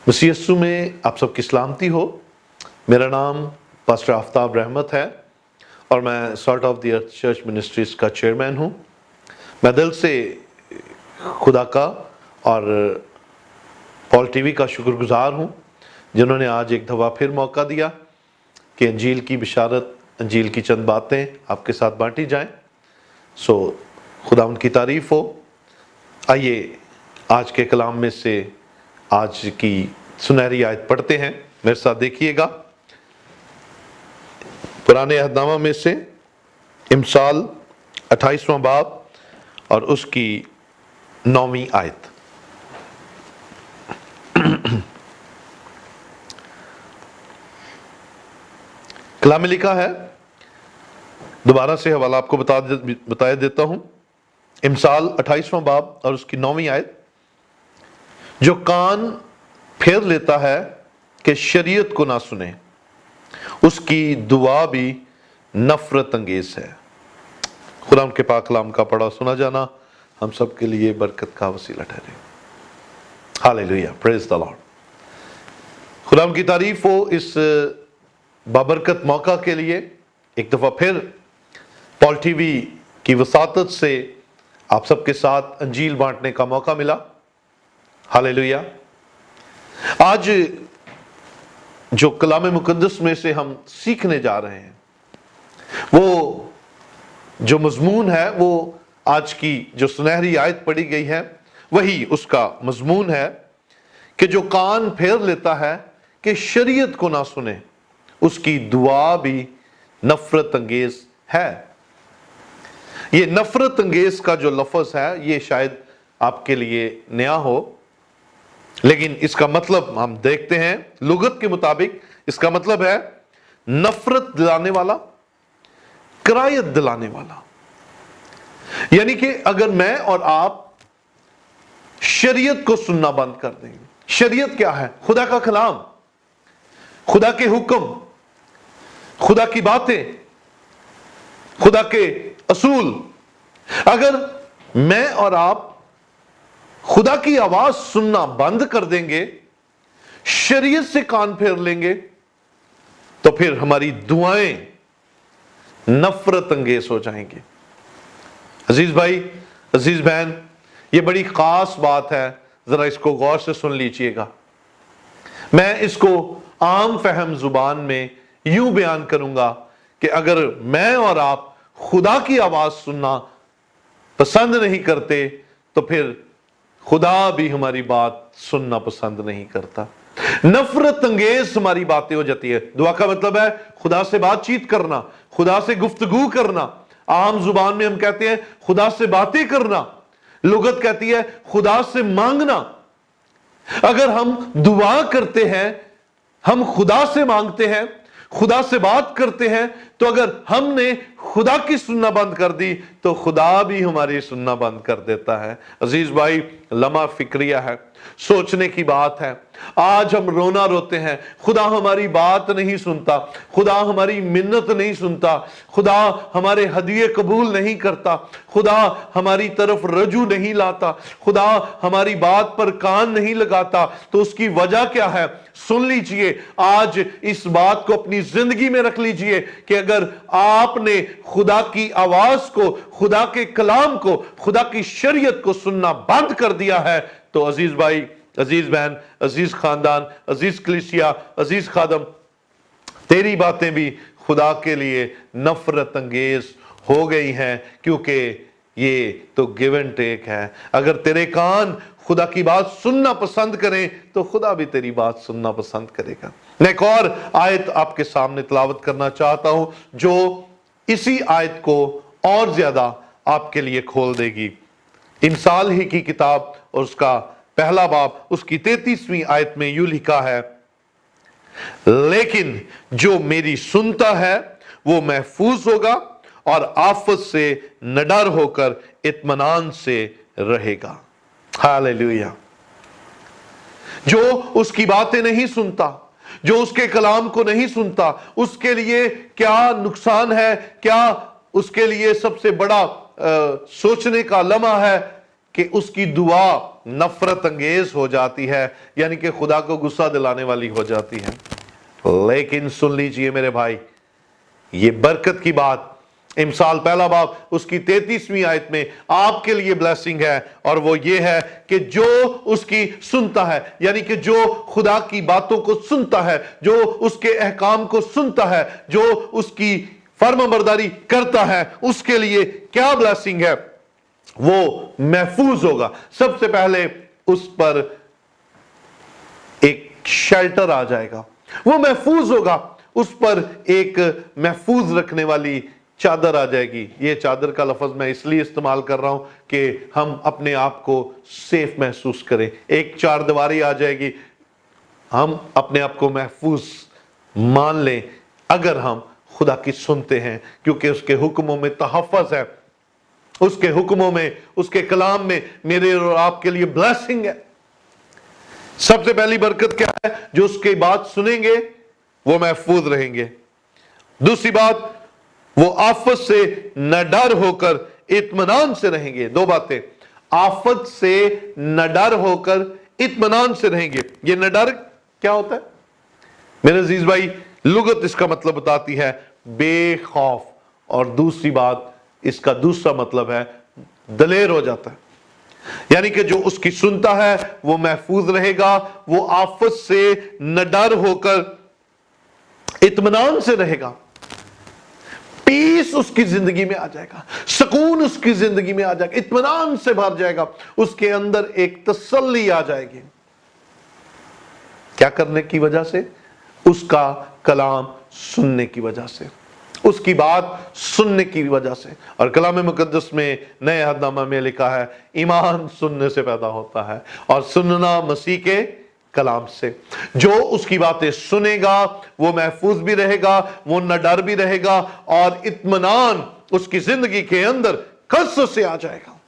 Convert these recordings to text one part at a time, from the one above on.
मसीह यीशु में आप सबकी सलामती हो। मेरा नाम पास्टर आफ्ताब रहमत है और मैं salt of the earth church ministries का चेयरमैन हूँ। मैं दिल से खुदा का और पॉल टीवी का शुक्रगुजार हूँ जिन्होंने आज एक दफ़ा फिर मौका दिया कि अंजील की बिशारत, अंजील की चंद बातें आपके साथ बांटी जाएं। खुदा उनकी तारीफ हो। आइए आज के कलाम में से आज की सुनहरी आयत पढ़ते हैं। मेरे साथ देखिएगा, पुराने अहदनामा में से इमसाल 28वां बाब और उसकी 9वीं आयत। कलाम में लिखा है, दोबारा से हवाला आपको बताया देता हूं। इमसाल 28वां बाब और उसकी 9वीं आयत। जो कान फेर लेता है कि शरीयत को ना सुने, उसकी दुआ भी नफरत अंगेज है। खुदा के पाक कलाम का पढ़ा सुना जाना हम सब के लिए बरकत का वसीला ठहरे। Hallelujah, praise the Lord. खुदा की तारीफ हो इस बाबरकत मौका के लिए। एक दफा फिर पॉल टीवी की वसातत से आप सबके साथ अंजील बांटने का मौका मिला। हालेलुया। आज जो कलाम मुकद्दस में से हम सीखने जा रहे हैं, वो जो मजमून है, वो आज की जो सुनहरी आयत पढ़ी गई है वही उसका मजमून है कि जो कान फेर लेता है कि शरीयत को ना सुने, उसकी दुआ भी नफरत अंगेज है। ये नफरत अंगेज का जो लफ्ज है ये शायद आपके लिए नया हो, लेकिन इसका मतलब हम देखते हैं लुगत के मुताबिक इसका मतलब है नफरत दिलाने वाला, करायत दिलाने वाला। यानी कि अगर मैं और आप शरीयत को सुनना बंद कर देंगे। शरीयत क्या है? खुदा का कलाम, खुदा के हुक्म, खुदा की बातें, खुदा के असूल। अगर मैं और आप खुदा की आवाज सुनना बंद कर देंगे, शरीयत से कान फेर लेंगे, तो फिर हमारी दुआएं नफरत अंगेज हो जाएंगी। अजीज भाई, अजीज बहन, ये बड़ी खास बात है, जरा इसको गौर से सुन लीजिएगा। मैं इसको आम फहम जुबान में यूं बयान करूंगा कि अगर मैं और आप खुदा की आवाज सुनना पसंद नहीं करते तो फिर खुदा भी हमारी बात सुनना पसंद नहीं करता। नफरत अंगेज हमारी बातें हो जाती है। दुआ का मतलब है खुदा से बातचीत करना, खुदा से गुफ्तगू करना। आम जुबान में हम कहते हैं खुदा से बातें करना, लुगत कहती है खुदा से मांगना। अगर हम दुआ करते हैं, हम खुदा से मांगते हैं, खुदा से बात करते हैं, तो अगर हमने खुदा की सुनना बंद कर दी तो खुदा भी हमारी सुनना बंद कर देता है। अजीज भाई, लम्हा फिक्रिया है, सोचने की बात है। आज हम रोना रोते हैं, खुदा हमारी बात नहीं सुनता, खुदा हमारी मिन्नत नहीं सुनता, खुदा हमारे हदिये कबूल नहीं करता, खुदा हमारी तरफ रजू नहीं लाता, खुदा हमारी बात पर कान नहीं लगाता। तो उसकी वजह क्या है? सुन लीजिए, आज इस बात को अपनी जिंदगी में रख लीजिए कि अगर आपने खुदा की आवाज को, खुदा के कलाम को, खुदा की शरीयत को सुनना बंद कर दिया है, तो अजीज भाई, अजीज बहन, अजीज खानदान, अजीज कलीसिया, अजीज खादम, तेरी बातें भी खुदा के लिए नफरत अंगेज हो गई हैं, क्योंकि ये तो गिव एंड टेक है। अगर तेरे कान खुदा की बात सुनना पसंद करें तो खुदा भी तेरी बात सुनना पसंद करेगा। मैं एक और आयत आपके सामने तिलावत करना चाहता हूं जो इसी आयत को और ज्यादा आपके लिए खोल देगी। इमसाल ही की किताब और उसका पहला बाब, उसकी 33वीं आयत में यूं लिखा है, लेकिन जो मेरी सुनता है वो महफूज होगा और आफत से निडर होकर इत्मीनान से रहेगा। हालेलुया। जो उसकी बातें नहीं सुनता, जो उसके कलाम को नहीं सुनता, उसके लिए क्या नुकसान है, क्या उसके लिए सबसे बड़ा सोचने का लम्हा है कि उसकी दुआ नफरत अंगेज हो जाती है, यानी कि खुदा को गुस्सा दिलाने वाली हो जाती है। लेकिन सुन लीजिए मेरे भाई, ये बरकत की बात इमसाल पहला बाब उसकी 33वीं आयत में आपके लिए ब्लेसिंग है, और वो ये है कि जो उसकी सुनता है, यानी कि जो खुदा की बातों को सुनता है, जो उसके अहकाम को सुनता है, जो उसकी फर्माबरदारी करता है, उसके लिए क्या ब्लेसिंग है, वो महफूज होगा। सबसे पहले उस पर एक शेल्टर आ जाएगा, वो महफूज होगा, उस पर एक महफूज रखने वाली चादर आ जाएगी। ये चादर का लफ्ज मैं इसलिए इस्तेमाल कर रहा हूं कि हम अपने आप को सेफ महसूस करें। एक चार दीवारी आ जाएगी, हम अपने आप को महफूज मान लें अगर हम खुदा की सुनते हैं, क्योंकि उसके हुक्मों में तहफ़्फ़ुज़ है, उसके हुक्मों में, उसके कलाम में मेरे और आपके लिए ब्लेसिंग है। सबसे पहली बरकत क्या है? जो उसकी बात सुनेंगे वो महफूज रहेंगे। दूसरी बात, वो आफत से न डर होकर इत्मीनान से रहेंगे। दो बातें, आफत से न डर होकर इत्मीनान से रहेंगे। ये न डर क्या होता है मेरे अजीज भाई? लुगत इसका मतलब बताती है बेखौफ, और दूसरी बात, इसका दूसरा मतलब है दलेर हो जाता है, यानी कि जो उसकी सुनता है वो महफूज रहेगा, वो आफत से न डर होकर इत्मीनान से रहेगा। पीस उसकी जिंदगी में आ जाएगा, सुकून उसकी जिंदगी में आ जाएगा, इत्मीनान से भर जाएगा, उसके अंदर एक तसल्ली आ जाएगी। क्या करने की वजह से? उसका कलाम सुनने की वजह से, उसकी बात सुनने की वजह से। और कलाम मुकद्दस में नए अहदनामा में लिखा है ईमान सुनने से पैदा होता है, और सुनना मसीह के कलाम से। जो उसकी बातें सुनेगा वो महफूज भी रहेगा, वो न डर भी रहेगा, और इत्मीनान उसकी जिंदगी के अंदर कसरत से आ जाएगा।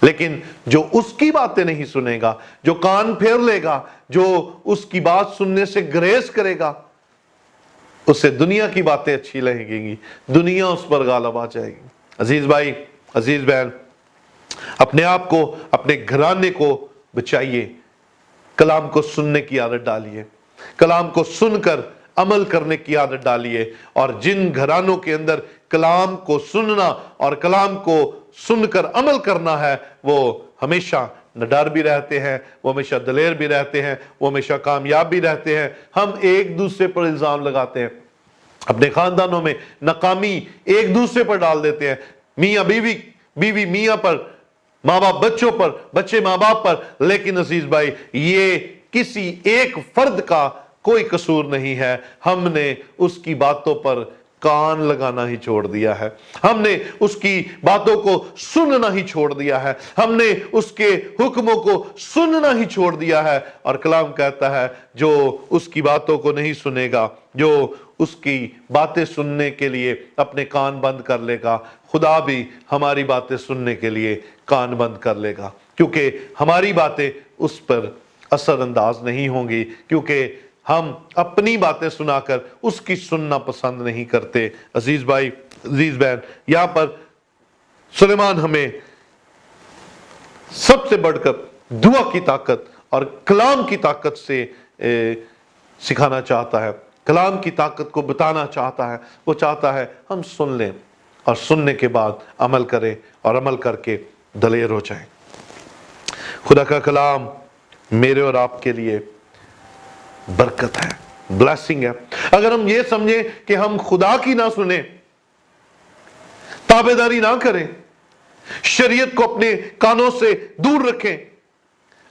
लेकिन जो उसकी बातें नहीं सुनेगा, जो कान फेर लेगा, जो उसकी बात सुनने से ग्रेस करेगा, उससे दुनिया की बातें अच्छी लगेंगी, दुनिया उस पर गालिब आ जाएगी। अजीज भाई, अजीज बहन, अपने आप को, अपने घराने को बचाइए, कलाम को सुनने की आदत डालिए, कलाम को सुनकर अमल करने की आदत डालिए। और जिन घरानों के अंदर कलाम को सुनना और कलाम को सुनकर अमल करना है, वो हमेशा निडर भी रहते हैं, वो हमेशा दलेर भी रहते हैं, वो हमेशा कामयाब भी रहते हैं। हम एक दूसरे पर इल्जाम लगाते हैं, अपने खानदानों में नाकामी एक दूसरे पर डाल देते हैं, मियाँ बीवी, बीवी मियाँ पर, माँ बाप बच्चों पर, बच्चे माँ बाप पर। लेकिन अजीज भाई, ये किसी एक फर्द का कोई कसूर नहीं है। हमने उसकी बातों पर कान लगाना ही छोड़ दिया है, हमने उसकी बातों को सुनना ही छोड़ दिया है, हमने उसके हुक्मों को सुनना ही छोड़ दिया है। और कलाम कहता है जो उसकी बातों को नहीं सुनेगा, जो उसकी बातें सुनने के लिए अपने कान बंद कर लेगा, खुदा भी हमारी बातें सुनने के लिए कान बंद कर लेगा, क्योंकि हमारी बातें उस पर असरअंदाज नहीं होंगी, क्योंकि हम अपनी बातें सुनाकर उसकी सुनना पसंद नहीं करते। अजीज भाई, अजीज बहन, यहां पर सुलेमान हमें सबसे बढ़कर दुआ की ताकत और कलाम की ताकत से सिखाना चाहता है, कलाम की ताकत को बताना चाहता है। वो चाहता है हम सुन लें और सुनने के बाद अमल करें, और अमल करके दलेर हो जाएं। खुदा का कलाम मेरे और आपके लिए बरकत है, ब्लेसिंग है। अगर हम ये समझें कि हम खुदा की ना सुने, ताबेदारी ना करें, शरीयत को अपने कानों से दूर रखें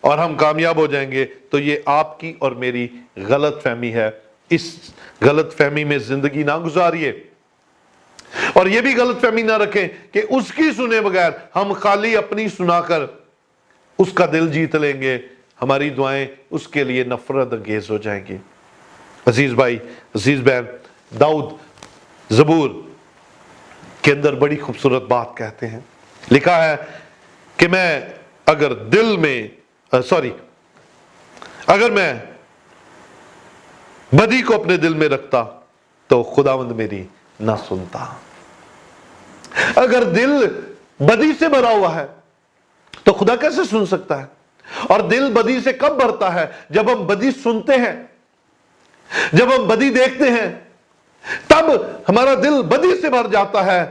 और हम कामयाब हो जाएंगे, तो ये आपकी और मेरी गलत फहमी है। इस गलत फहमी में जिंदगी ना गुजारिए, और ये भी गलत फहमी ना रखें कि उसकी सुने बगैर हम खाली अपनी सुनाकर उसका दिल जीत लेंगे, हमारी दुआएं उसके लिए नफरत अंगेज हो जाएंगी। अजीज भाई, अजीज बहन, दाऊद ज़बूर के अंदर बड़ी खूबसूरत बात कहते हैं। लिखा है कि मैं अगर दिल में अगर मैं बदी को अपने दिल में रखता तो खुदावंद मेरी ना सुनता। अगर दिल बदी से भरा हुआ है तो खुदा कैसे सुन सकता है? और दिल बदी से कब भरता है? जब हम बदी सुनते हैं, जब हम बदी देखते हैं, तब हमारा दिल बदी से भर जाता है।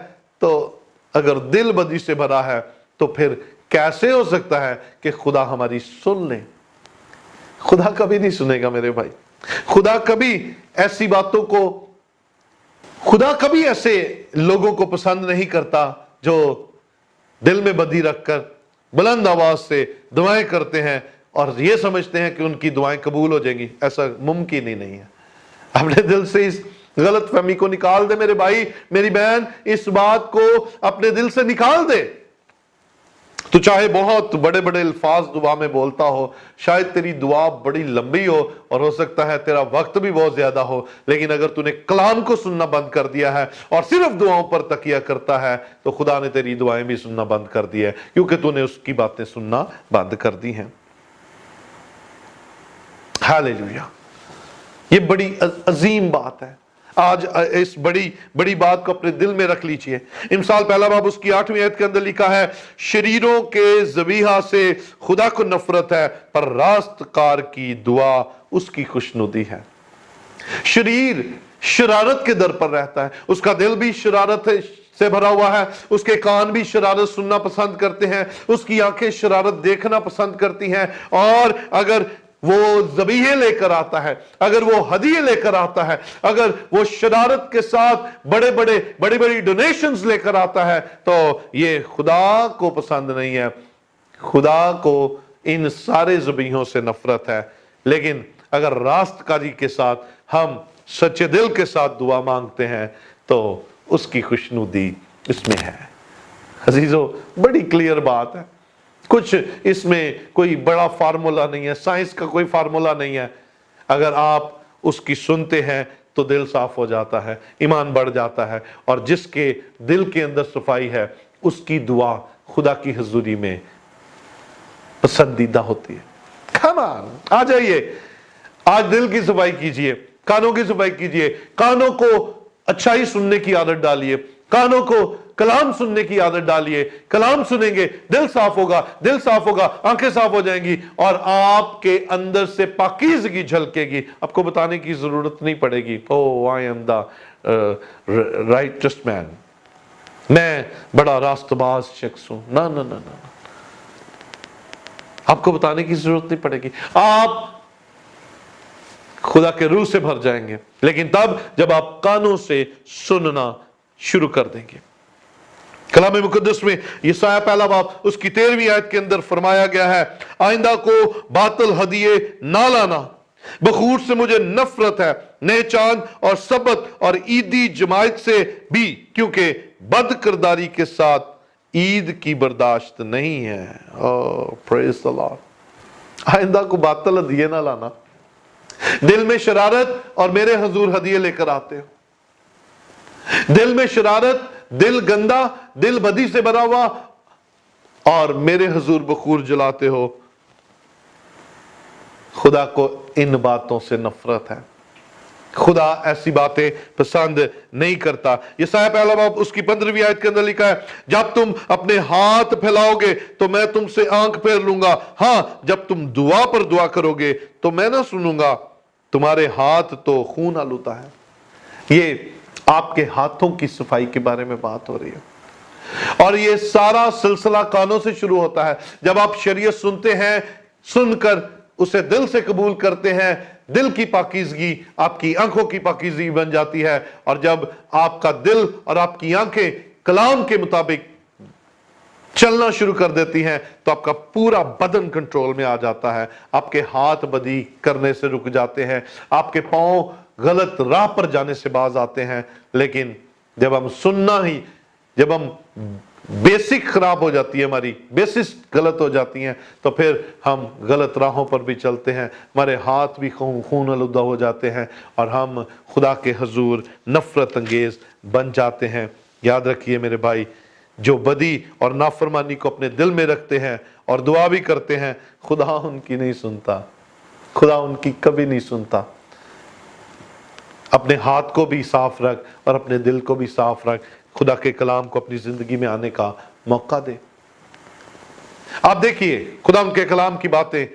तो अगर दिल बदी से भरा है तो फिर कैसे हो सकता है कि खुदा हमारी सुन ले? खुदा कभी नहीं सुनेगा मेरे भाई। खुदा कभी ऐसी बातों को, खुदा कभी ऐसे लोगों को पसंद नहीं करता जो दिल में बदी रखकर बुलंद आवाज से दुआएं करते हैं और ये समझते हैं कि उनकी दुआएं कबूल हो जाएंगी। ऐसा मुमकिन ही नहीं है। अपने दिल से इस गलत फहमी को निकाल दे मेरे भाई, मेरी बहन, इस बात को अपने दिल से निकाल दे। तो चाहे बहुत बड़े बड़े अल्फाज दुआ में बोलता हो, शायद तेरी दुआ बड़ी लंबी हो और हो सकता है तेरा वक्त भी बहुत ज्यादा हो, लेकिन अगर तूने कलाम को सुनना बंद कर दिया है और सिर्फ दुआओं पर तकिया करता है तो खुदा ने तेरी दुआएं भी सुनना बंद कर दी है, क्योंकि तूने उसकी बातें सुनना बंद कर दी हैं। हालेलुया। ये बड़ी अजीम बात है। आज इस बड़ी बड़ी बात को अपने दिल में रख लीजिए। इमसाल पहला बाब उसकी 8वीं आयत के अंदर लिखा है, शरीरों के ज़बीहा से खुदा को नफरत है, पर रास्तकार की दुआ उसकी खुशनुदी है। शरीर शरारत के दर पर रहता है, उसका दिल भी शरारत से भरा हुआ है, उसके कान भी शरारत सुनना पसंद करते हैं, उसकी आंखें शरारत देखना पसंद करती हैं। और अगर वो ज़बीहे लेकर आता है, अगर वो हदिये लेकर आता है, अगर वो शरारत के साथ बड़ी बड़ी डोनेशंस लेकर आता है, तो ये खुदा को पसंद नहीं है। खुदा को इन सारे ज़बीहों से नफरत है। लेकिन अगर रास्तकारी के साथ हम सच्चे दिल के साथ दुआ मांगते हैं तो उसकी खुशनुदी इसमें है। अजीजों, बड़ी क्लियर बात है। कुछ इसमें कोई बड़ा फार्मूला नहीं है, साइंस का कोई फार्मूला नहीं है। अगर आप उसकी सुनते हैं तो दिल साफ हो जाता है, ईमान बढ़ जाता है, और जिसके दिल के अंदर सफाई है उसकी दुआ खुदा की हुजूरी में पसंदीदा होती है। कम ऑन, आ जाइए, आज दिल की सफाई कीजिए, कानों की सफाई कीजिए, कानों को अच्छाई सुनने की आदत डालिए, कानों को कलाम सुनने की आदत डालिए। कलाम सुनेंगे, दिल साफ होगा, दिल साफ होगा, आंखें साफ हो जाएंगी और आपके अंदर से पाकीज़गी झलकेगी। आपको बताने की जरूरत नहीं पड़ेगी, oh I am the righteous man, मैं बड़ा रास्तबाज शख्स हूं। ना ना ना ना, आपको बताने की जरूरत नहीं पड़ेगी। आप खुदा के रूह से भर जाएंगे, लेकिन तब जब आप कानों से सुनना शुरू कर देंगे। कलाम मुकद्दस में यशायाह पहला बाब उसकी 13वीं आयत के अंदर फरमाया गया है, आइंदा को बातिल हदिये ना लाना, बखूर से मुझे नफरत है, नए चांद और सबत और ईदी जमायत से भी, क्योंकि बद किरदारी के साथ ईद की बर्दाश्त नहीं है। ओह प्रेज द लॉर्ड। आइंदा को बातिल हदिये ना लाना। दिल में शरारत और मेरे हुजूर हदिये लेकर आते हो, दिल में शरारत, दिल गंदा, दिल बदी से भरा हुआ, और मेरे हुजूर बखूर जलाते हो। खुदा को इन बातों से नफरत है। खुदा ऐसी बातें पसंद नहीं करता। यशायाह पहला बाब उसकी 15वीं आयत के अंदर लिखा है, जब तुम अपने हाथ फैलाओगे तो मैं तुमसे आंख फेर लूंगा, हां जब तुम दुआ पर दुआ करोगे तो मैं ना सुनूंगा, तुम्हारे हाथ तो खून आलूता है। ये आपके हाथों की सफाई के बारे में बात हो रही है, और ये सारा सिलसिला कानों से शुरू होता है। जब आप शरीयत सुनते हैं, सुनकर उसे दिल से कबूल करते हैं, दिल की पाकीज़गी आपकी आंखों की पाकीज़गी बन जाती है, और जब आपका दिल और आपकी आंखें कलाम के मुताबिक चलना शुरू कर देती हैं तो आपका पूरा बदन कंट्रोल में आ जाता है। आपके हाथ बदी करने से रुक जाते हैं, आपके पांव गलत राह पर जाने से बाज आते हैं। लेकिन जब हम सुनना ही, जब हम बेसिक खराब हो जाती है, हमारी बेसिस गलत हो जाती हैं, तो फिर हम गलत राहों पर भी चलते हैं, हमारे हाथ भी खून आलूदा हो जाते हैं और हम खुदा के हुजूर नफरत अंगेज बन जाते हैं। याद रखिए मेरे भाई, जो बदी और नाफरमानी को अपने दिल में रखते हैं और दुआ भी करते हैं, खुदा उनकी नहीं सुनता, खुदा उनकी कभी नहीं सुनता। अपने हाथ को भी साफ रख और अपने दिल को भी साफ रख, खुदा के कलाम को अपनी जिंदगी में आने का मौका दे। आप देखिए खुदा उनके कलाम की बातें,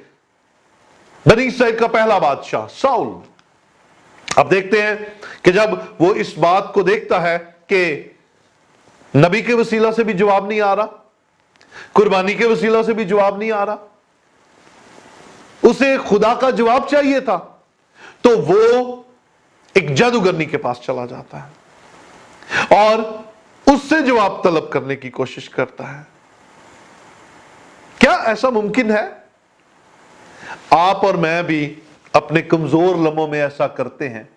बनी इस्राइल का पहला बादशाह साउल, आप देखते हैं कि जब वो इस बात को देखता है कि नबी के वसीला से भी जवाब नहीं आ रहा, कुर्बानी के वसीला से भी जवाब नहीं आ रहा, उसे खुदा का जवाब चाहिए था, तो वो एक जादूगरनी के पास चला जाता है और उससे जवाब तलब करने की कोशिश करता है। क्या ऐसा मुमकिन है? आप और मैं भी अपने कमजोर लम्हों में ऐसा करते हैं।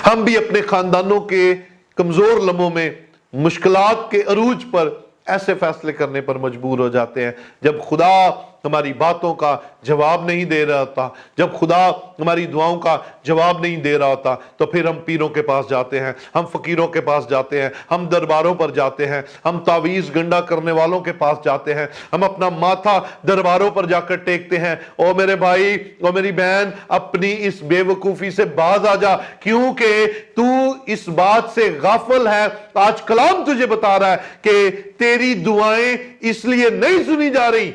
हम भी अपने खानदानों के कमजोर लम्हों में मुश्किलात के अरूज पर ऐसे फैसले करने पर मजबूर हो जाते हैं। जब खुदा हमारी बातों का जवाब नहीं दे रहा होता, जब खुदा हमारी दुआओं का जवाब नहीं दे रहा होता, तो फिर हम पीरों के पास जाते हैं, हम फकीरों के पास जाते हैं, हम दरबारों पर जाते हैं, हम तावीज़ गंडा करने वालों के पास जाते हैं, हम अपना माथा दरबारों पर जाकर टेकते हैं। ओ मेरे भाई, ओ मेरी बहन, अपनी इस बेवकूफ़ी से बाज आ जा, क्योंकि तू इस बात से गाफिल है। आज कलाम तुझे बता रहा है कि तेरी दुआएं इसलिए नहीं सुनी जा रही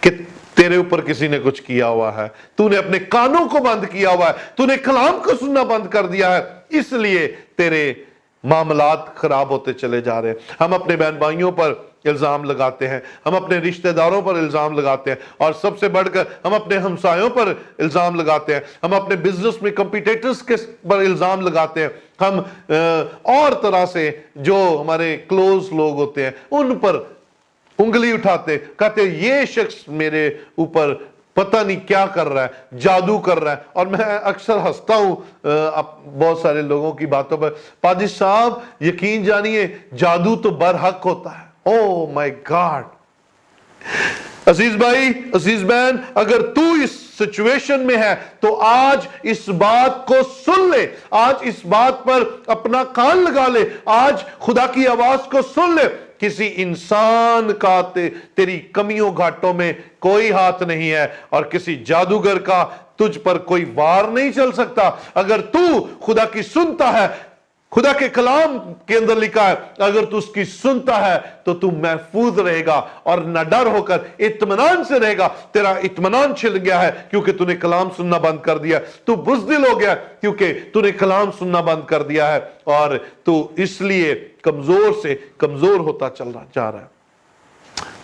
कि तेरे ऊपर किसी ने कुछ किया हुआ है, तूने अपने कानों को बंद किया हुआ है, तूने कलाम को सुनना बंद कर दिया है, इसलिए तेरे मामलात खराब होते चले जा रहे हैं। हम अपने बहन भाइयों पर इल्जाम लगाते हैं, हम अपने रिश्तेदारों पर इल्जाम लगाते हैं, और सबसे बढ़कर हम अपने हमसायों पर इल्जाम लगाते हैं, हम अपने बिजनेस में कंपटीटर्स के पर इल्जाम लगाते हैं, हम और तरह से जो हमारे क्लोज लोग होते हैं उन पर उंगली उठाते, कहते ये शख्स मेरे ऊपर पता नहीं क्या कर रहा है, जादू कर रहा है। और मैं अक्सर हंसता हूं बहुत सारे लोगों की बातों पर, पादी साहब यकीन जानिए जादू तो बरहक होता है। Oh my God. अजीज भाई, अजीज बहन, अगर तू इस सिचुएशन में है तो आज इस बात को सुन ले, आज इस बात पर अपना कान लगा ले, आज खुदा की आवाज को सुन ले। किसी इंसान का तेरी कमियों घाटों में कोई हाथ नहीं है, और किसी जादूगर का तुझ पर कोई वार नहीं चल सकता। अगर तू खुदा की सुनता है, खुदा के कलाम के अंदर लिखा है, अगर तू उसकी सुनता है तो तू महफूज रहेगा और न डर होकर इत्मीनान से रहेगा। तेरा इत्मीनान छिल गया है क्योंकि तूने कलाम सुनना बंद कर दिया, तू बुज़दिल हो गया क्योंकि तूने कलाम सुनना बंद कर दिया है, और तू इसलिए कमजोर से कमजोर होता जा रहा है।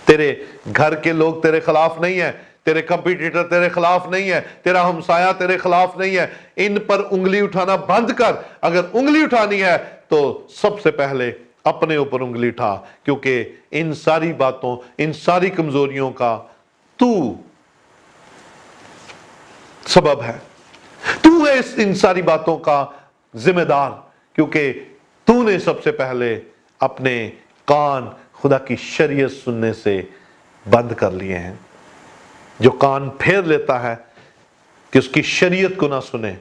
तेरे घर के लोग तेरे खिलाफ नहीं है, तेरे कंपटीटर तेरे खिलाफ नहीं है, तेरा हमसाया तेरे खिलाफ नहीं है। इन पर उंगली उठाना बंद कर। अगर उंगली उठानी है तो सबसे पहले अपने ऊपर उंगली उठा, क्योंकि इन सारी बातों, इन सारी कमजोरियों का तू सबब है, तू है इन सारी बातों का जिम्मेदार, क्योंकि तूने सबसे पहले अपने कान खुदा की शरीयत सुनने से बंद कर लिए हैं। जो कान फेर लेता है कि उसकी शरीयत को ना सुने,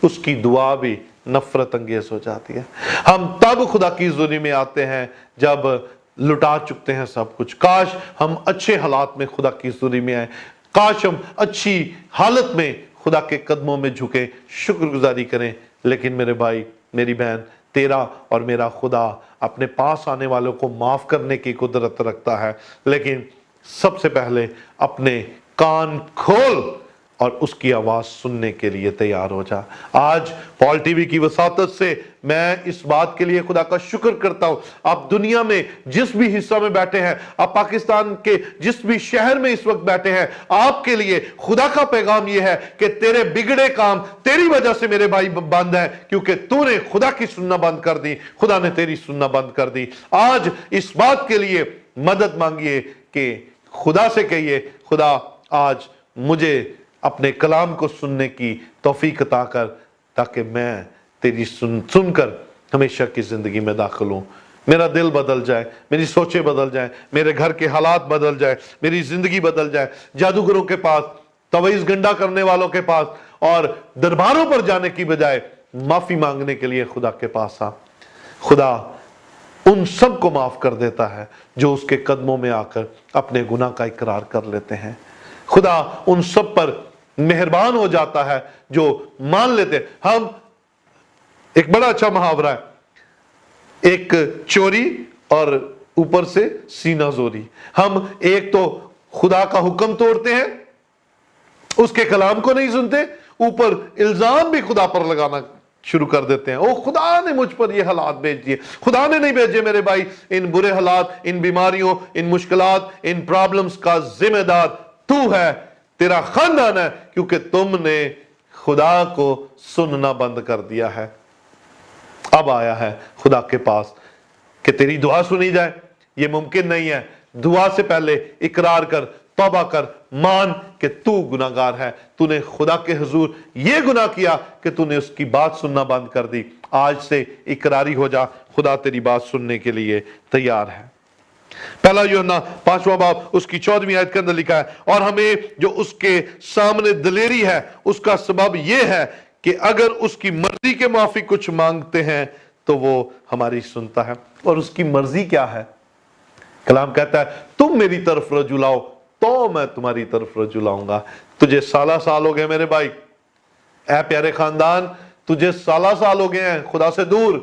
उसकी दुआ भी नफरत अंगेज हो जाती है। हम तब खुदा की हुज़ूरी में आते हैं जब लुटा चुकते हैं सब कुछ। काश हम अच्छे हालात में खुदा की हुज़ूरी में आए, काश हम अच्छी हालत में खुदा के कदमों में झुके, शुक्रगुजारी करें। लेकिन मेरे भाई, मेरी बहन, तेरा और मेरा खुदा अपने पास आने वालों को माफ करने की कुदरत रखता है, लेकिन सबसे पहले अपने कान खोल और उसकी आवाज सुनने के लिए तैयार हो जा। आज पॉल टीवी की वसातत से मैं इस बात के लिए खुदा का शुक्र करता हूं, आप दुनिया में जिस भी हिस्सा में बैठे हैं, आप पाकिस्तान के जिस भी शहर में इस वक्त बैठे हैं, आपके लिए खुदा का पैगाम यह है कि तेरे बिगड़े काम तेरी वजह से मेरे भाई बंद है, क्योंकि तूने खुदा की सुनना बंद कर दी, खुदा ने तेरी सुनना बंद कर दी। आज इस बात के लिए मदद मांगिए कि खुदा से कहिए, खुदा आज मुझे अपने कलाम को सुनने की तौफीक अता कर, ताकि मैं तेरी सुनकर हमेशा की जिंदगी में दाखिल हूं। मेरा दिल बदल जाए, मेरी सोचें बदल जाए, मेरे घर के हालात बदल जाए, मेरी जिंदगी बदल जाए। जादूगरों के पास, तवीज़ गंडा करने वालों के पास और दरबारों पर जाने की बजाय माफी मांगने के लिए खुदा के पास आ। खुदा उन सब को माफ कर देता है जो उसके कदमों में आकर अपने गुनाह का इकरार कर लेते हैं। खुदा उन सब पर मेहरबान हो जाता है जो मान लेते हैं। हम, एक बड़ा अच्छा मुहावरा है, एक चोरी और ऊपर से सीना जोरी। हम एक तो खुदा का हुक्म तोड़ते हैं, उसके कलाम को नहीं सुनते, ऊपर इल्जाम भी खुदा पर लगाना शुरू कर देते हैं। ओ खुदा ने मुझ पर ये हालात भेज दिए, खुदा ने नहीं भेजे मेरे भाई। इन बुरे हालात, इन बीमारियों, इन मुश्किलात, इन प्रॉब्लम्स का जिम्मेदार तू है, तेरा खानदान है, क्योंकि तुमने खुदा को सुनना बंद कर दिया है। अब आया है खुदा के पास कि तेरी दुआ सुनी जाए, ये मुमकिन नहीं है। दुआ से पहले इकरार कर, तौबा कर, मान कि तू गुनाहगार है, तूने खुदा के हुजूर ये गुनाह किया कि तूने उसकी बात सुनना बंद कर दी। आज से इकरारी हो जा, खुदा तेरी बात सुनने के लिए तैयार है। पहला यूहन्ना 5वां बाब उसकी 14वीं आयत के अंदर लिखा है, और हमें जो उसके सामने दिलेरी है उसका सबब यह है कि अगर उसकी मर्जी के मुआफिक कुछ मांगते हैं तो वो हमारी सुनता है। और उसकी मर्जी क्या है? कलाम कहता है तुम मेरी तरफ रजू लाओ तो मैं तुम्हारी तरफ रजू लाऊंगा। तुझे साल हो गए मेरे भाई, ऐ प्यारे खानदान, तुझे साल हो गए हैं खुदा से दूर,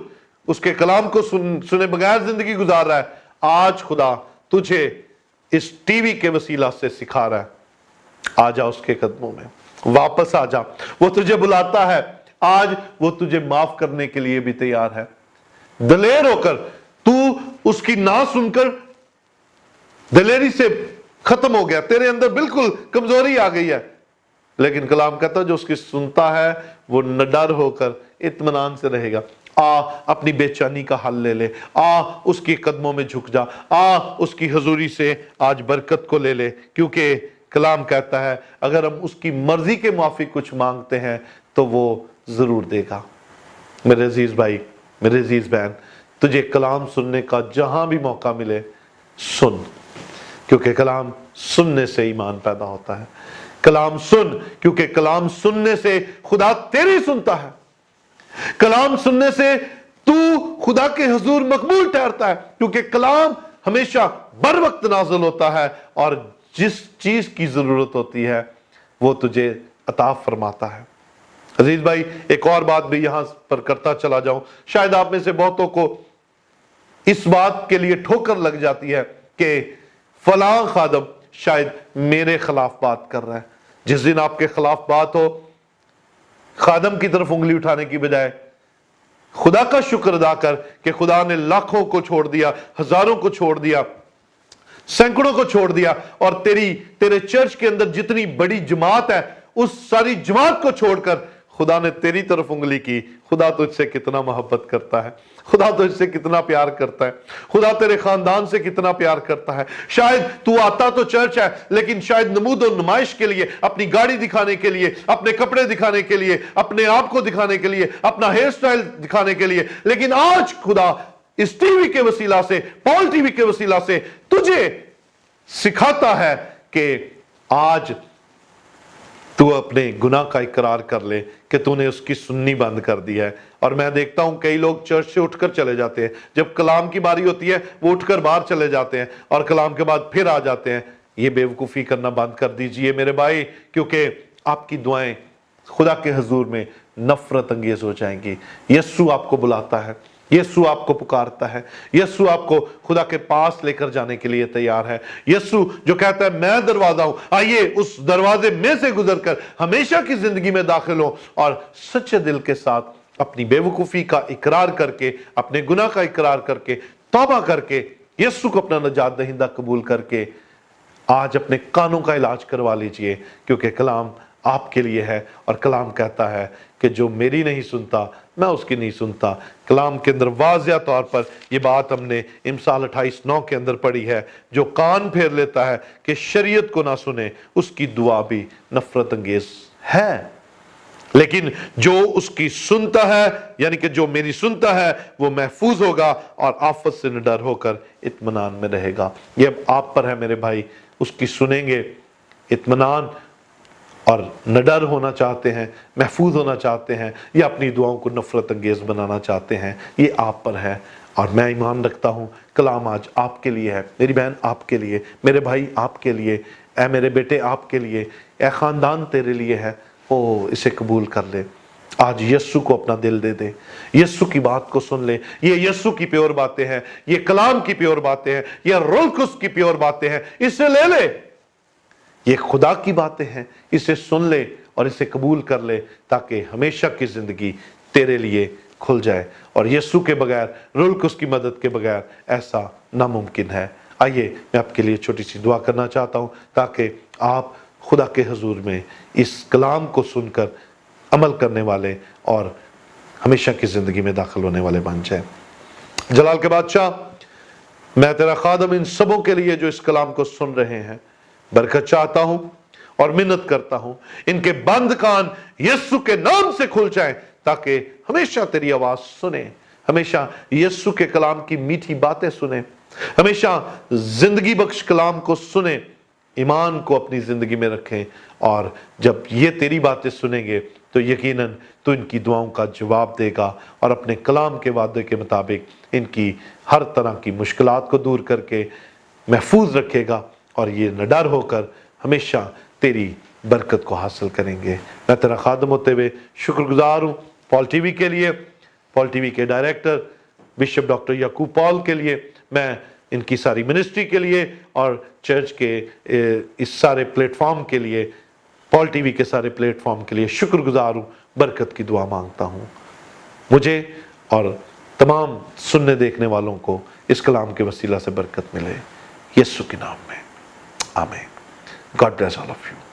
उसके कलाम को सुने बगैर जिंदगी गुजार रहा है। आज खुदा तुझे इस टीवी के वसीला से सिखा रहा है, आ जा उसके कदमों में, वापस आ जा। वो तुझे बुलाता है, आज वो तुझे माफ करने के लिए भी तैयार है। दलेर होकर तू उसकी ना सुनकर दलेरी से खत्म हो गया, तेरे अंदर बिल्कुल कमजोरी आ गई है, लेकिन कलाम कहता है जो उसकी सुनता है वो निडर होकर इत्मीनान से रहेगा। आ अपनी बेचैनी का हल ले ले, आ उसके कदमों में झुक जा, आ उसकी हजूरी से आज बरकत को ले ले, क्योंकि कलाम कहता है अगर हम उसकी मर्जी के मुआफिक कुछ मांगते हैं तो वो जरूर देगा। मेरे अजीज भाई, मेरे अजीज बहन, तुझे कलाम सुनने का जहां भी मौका मिले सुन, क्योंकि कलाम सुनने से ईमान पैदा होता है। कलाम सुन, क्योंकि कलाम सुनने से खुदा तेरी सुनता है। कलाम सुनने से तू खुदा के हुजूर मकबूल ठहरता है, क्योंकि कलाम हमेशा बर वक्त नाज़िल होता है और जिस चीज की जरूरत होती है वो तुझे अता फरमाता है। अजीज भाई, एक और बात भी यहां पर करता चला जाऊं, शायद आप में से बहुतों को इस बात के लिए ठोकर लग जाती है कि फलां खादम शायद मेरे खिलाफ बात कर रहा है। जिस दिन आपके खिलाफ बात हो, खादम की तरफ उंगली उठाने की बजाय खुदा का शुक्र अदा कर कि खुदा ने लाखों को छोड़ दिया, हजारों को छोड़ दिया, सैकड़ों को छोड़ दिया, और तेरे चर्च के अंदर जितनी बड़ी जमात है उस सारी जमात को छोड़कर खुदा ने तेरी तरफ उंगली की। खुदा तुझसे कितना मोहब्बत करता है, खुदा तुझसे कितना प्यार करता है, खुदा तेरे खानदान से कितना प्यार करता है। शायद तू आता तो चर्च है, लेकिन शायद नमूद और नुमाइश के लिए, अपनी गाड़ी दिखाने के लिए, अपने कपड़े दिखाने के लिए, अपने आप को दिखाने के लिए, अपना हेयर स्टाइल दिखाने के लिए, लेकिन आज खुदा इस टीवी के वसीला से, पॉल टीवी के वसीला से तुझे सिखाता है कि आज तू अपने गुनाह का इकरार कर ले कि तूने उसकी सुननी बंद कर दी है। और मैं देखता हूं कई लोग चर्च से उठकर चले जाते हैं, जब कलाम की बारी होती है वो उठकर बाहर चले जाते हैं और कलाम के बाद फिर आ जाते हैं। ये बेवकूफ़ी करना बंद कर दीजिए मेरे भाई, क्योंकि आपकी दुआएं खुदा के हुजूर में नफरत अंगेज हो जाएंगी। यीशु आपको बुलाता है, यीशु आपको पुकारता है, यीशु आपको खुदा के पास लेकर जाने के लिए तैयार है। यीशु जो कहता है मैं दरवाजा हूं, आइए उस दरवाजे में से गुजरकर हमेशा की जिंदगी में दाखिल हो और सच्चे दिल के साथ अपनी बेवकूफी का इकरार करके, अपने गुनाह का इकरार करके, तौबा करके यीशु को अपना निजात दहिंदा कबूल करके आज अपने कानों का इलाज करवा लीजिए, क्योंकि कलाम आपके लिए है। और कलाम कहता है कि जो मेरी नहीं सुनता मैं उसकी नहीं सुनता। कलाम के अंदर वाज़िया तौर पर यह बात हमने इमसाल 28:9 के अंदर पढ़ी है, जो कान फेर लेता है कि शरीयत को ना सुने उसकी दुआ भी नफरत अंगेज है, लेकिन जो उसकी सुनता है, यानी कि जो मेरी सुनता है, वो महफूज होगा और आफत से निडर होकर इत्मीनान में रहेगा। ये अब आप पर है मेरे भाई, उसकी सुनेंगे, इत्मीनान और निडर होना चाहते हैं, महफूज होना चाहते हैं, या अपनी दुआओं को नफरत अंगेज बनाना चाहते हैं, ये आप पर है। और मैं ईमान रखता हूँ कलाम आज आपके लिए है, मेरी बहन आपके लिए, मेरे भाई आपके लिए, ए मेरे बेटे आपके लिए, ए खानदान तेरे लिए है। ओ इसे कबूल कर ले, आज यस्सु को अपना दिल दे दे, यस्सु की बात को सुन ले। ये यस्सु की प्योर बातें हैं, ये कलाम की प्योर बातें हैं, ये रूह कुद्स की प्योर बातें हैं, इसे ले ले। ये खुदा की बातें हैं, इसे सुन ले और इसे कबूल कर ले, ताकि हमेशा की जिंदगी तेरे लिए खुल जाए। और यस्सु के बगैर, रूह कुद्स की मदद के बगैर ऐसा नामुमकिन है। आइए मैं आपके लिए छोटी सी दुआ करना चाहता हूं, ताकि आप खुदा के हुजूर में इस कलाम को सुनकर अमल करने वाले और हमेशा की जिंदगी में दाखिल होने वाले बन जाए। जलाल के बादशाह, मैं तेरा खादम इन सबों के लिए जो इस कलाम को सुन रहे हैं बरकत चाहता हूं और मिन्नत करता हूं, इनके बंद कान यस्सु के नाम से खुल जाएं, ताकि हमेशा तेरी आवाज सुने, हमेशा यस्सु के कलाम की मीठी बातें सुने, हमेशा जिंदगी बख्श कलाम को सुने, ईमान को अपनी जिंदगी में रखें। और जब ये तेरी बातें सुनेंगे तो यकीनन तू इनकी दुआओं का जवाब देगा और अपने कलाम के वादे के मुताबिक इनकी हर तरह की मुश्किलात को दूर करके महफूज रखेगा और ये निडर होकर हमेशा तेरी बरकत को हासिल करेंगे। मैं तेरा खादम होते हुए शुक्रगुजार हूँ पॉल टीवी के लिए, पॉल टीवी के डायरेक्टर बिशप डॉक्टर याकूब पॉल के लिए, मैं इनकी सारी मिनिस्ट्री के लिए और चर्च के इस सारे प्लेटफॉर्म के लिए, पॉल टीवी के सारे प्लेटफॉर्म के लिए शुक्रगुजार हूँ। बरकत की दुआ मांगता हूँ, मुझे और तमाम सुनने देखने वालों को इस कलाम के वसीला से बरकत मिले, यीशु के नाम में, आमीन। God bless all of you.